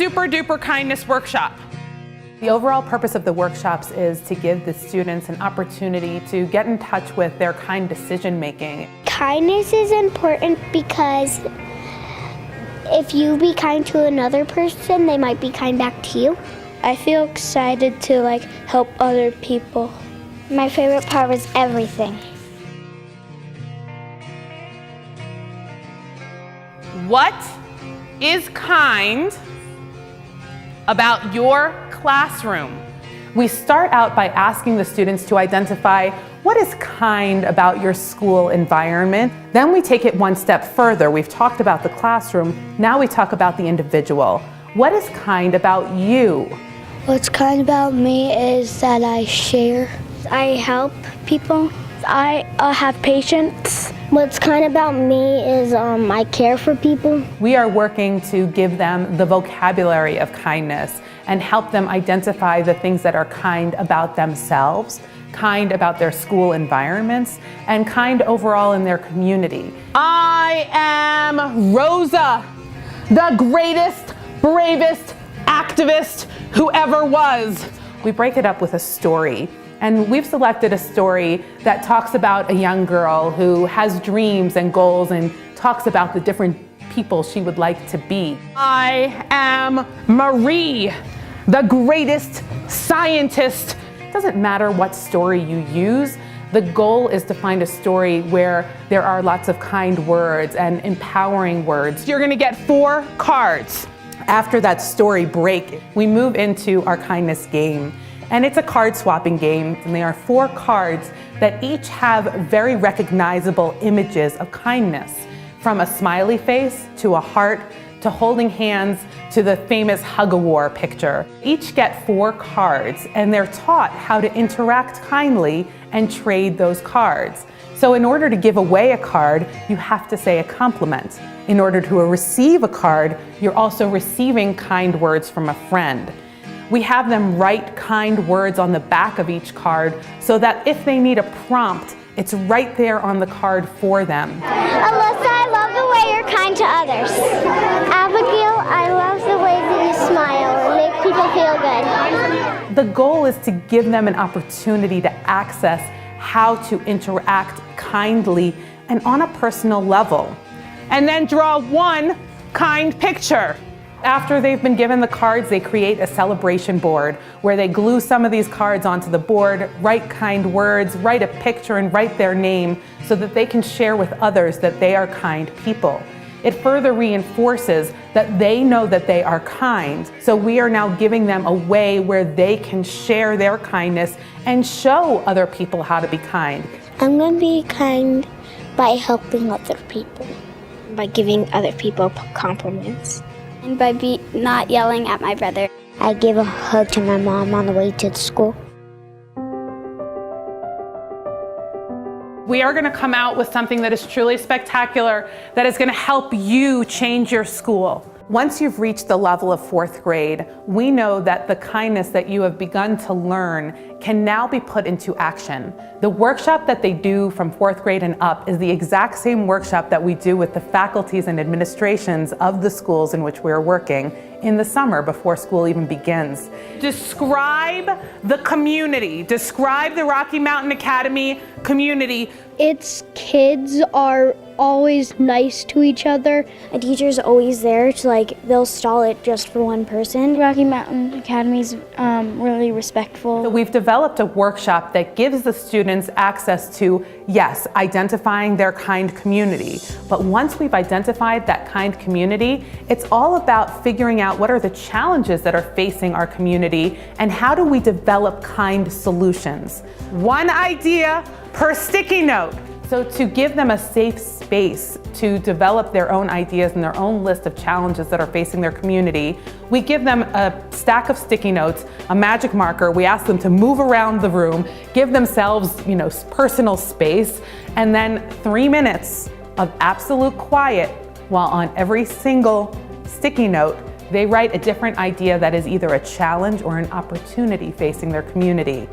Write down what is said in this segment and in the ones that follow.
Super Duper Kindness Workshop. The overall purpose of the workshops is to give the students an opportunity to get in touch with their kind decision making. Kindness is important because if you be kind to another person, they might be kind back to you. I feel excited to help other people. My favorite part was everything. What is kind about your classroom? We start out by asking the students to identify what is kind about your school environment. Then we take it one step further. We've talked about the classroom. Now we talk about the individual. What is kind about you? What's kind about me is that I share. I help people. I have patience. What's kind about me is I care for people. We are working to give them the vocabulary of kindness and help them identify the things that are kind about themselves, kind about their school environments, and kind overall in their community. I am Rosa, the greatest, bravest activist who ever was. We break it up with a story. And we've selected a story that talks about a young girl who has dreams and goals and talks about the different people she would like to be. I am Marie, the greatest scientist. It doesn't matter what story you use. The goal is to find a story where there are lots of kind words and empowering words. You're gonna get 4 cards. After that story break, we move into our kindness game. And it's a card swapping game, and there are 4 cards that each have very recognizable images of kindness, from a smiley face to a heart to holding hands to the famous hug-a-war picture. Each get 4 cards, and they're taught how to interact kindly and trade those cards. So in order to give away a card, you have to say a compliment. In order to receive a card, you're also receiving kind words from a friend. We have them write kind words on the back of each card so that if they need a prompt, it's right there on the card for them. Alyssa, I love the way you're kind to others. Abigail, I love the way that you smile and make people feel good. The goal is to give them an opportunity to access how to interact kindly and on a personal level. And then draw 1 kind picture. After they've been given the cards, they create a celebration board where they glue some of these cards onto the board, write kind words, write a picture, and write their name so that they can share with others that they are kind people. It further reinforces that they know that they are kind. So we are now giving them a way where they can share their kindness and show other people how to be kind. I'm going to be kind by helping other people. By giving other people compliments. And by not yelling at my brother. I give a hug to my mom on the way to school. We are gonna come out with something that is truly spectacular, that is gonna help you change your school. Once you've reached the level of 4th grade, we know that the kindness that you have begun to learn can now be put into action. The workshop that they do from 4th grade and up is the exact same workshop that we do with the faculties and administrations of the schools in which we're working in the summer before school even begins. Describe the community. Describe the Rocky Mountain Academy community. Its kids are always nice to each other. A teacher's always there to they'll stall it just for one person. Rocky Mountain Academy's really respectful. So we've developed a workshop that gives the students access to, yes, identifying their kind community. But once we've identified that kind community, it's all about figuring out what are the challenges that are facing our community and how do we develop kind solutions. 1 idea per sticky note. So to give them a safe space to develop their own ideas and their own list of challenges that are facing their community, we give them a stack of sticky notes, a magic marker. We ask them to move around the room, give themselves, personal space, and then 3 minutes of absolute quiet while on every single sticky note, they write a different idea that is either a challenge or an opportunity facing their community.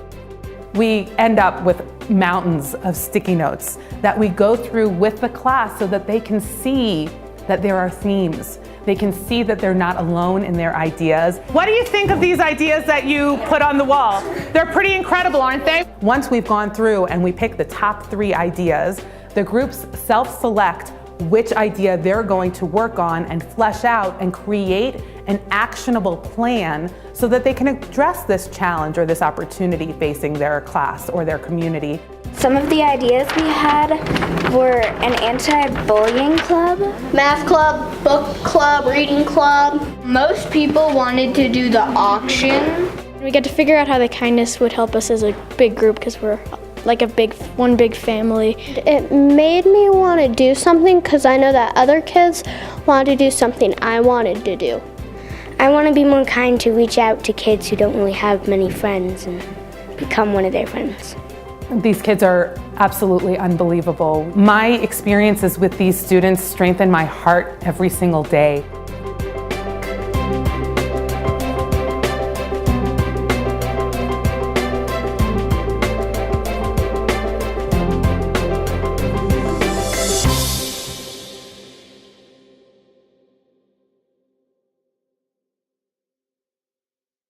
We end up with mountains of sticky notes that we go through with the class so that they can see that there are themes. They can see that they're not alone in their ideas. What do you think of these ideas that you put on the wall? They're pretty incredible, aren't they? Once we've gone through and we pick the top 3 ideas, the groups self-select which idea they're going to work on and flesh out and create an actionable plan so that they can address this challenge or this opportunity facing their class or their community. Some of the ideas we had were an anti-bullying club, Math club, book club, reading club. Most people wanted to do the auction. We get to figure out how the kindness would help us as a big group because we're like one big family. It made me want to do something because I know that other kids wanted to do something I wanted to do. I want to be more kind to reach out to kids who don't really have many friends and become one of their friends. These kids are absolutely unbelievable. My experiences with these students strengthen my heart every single day.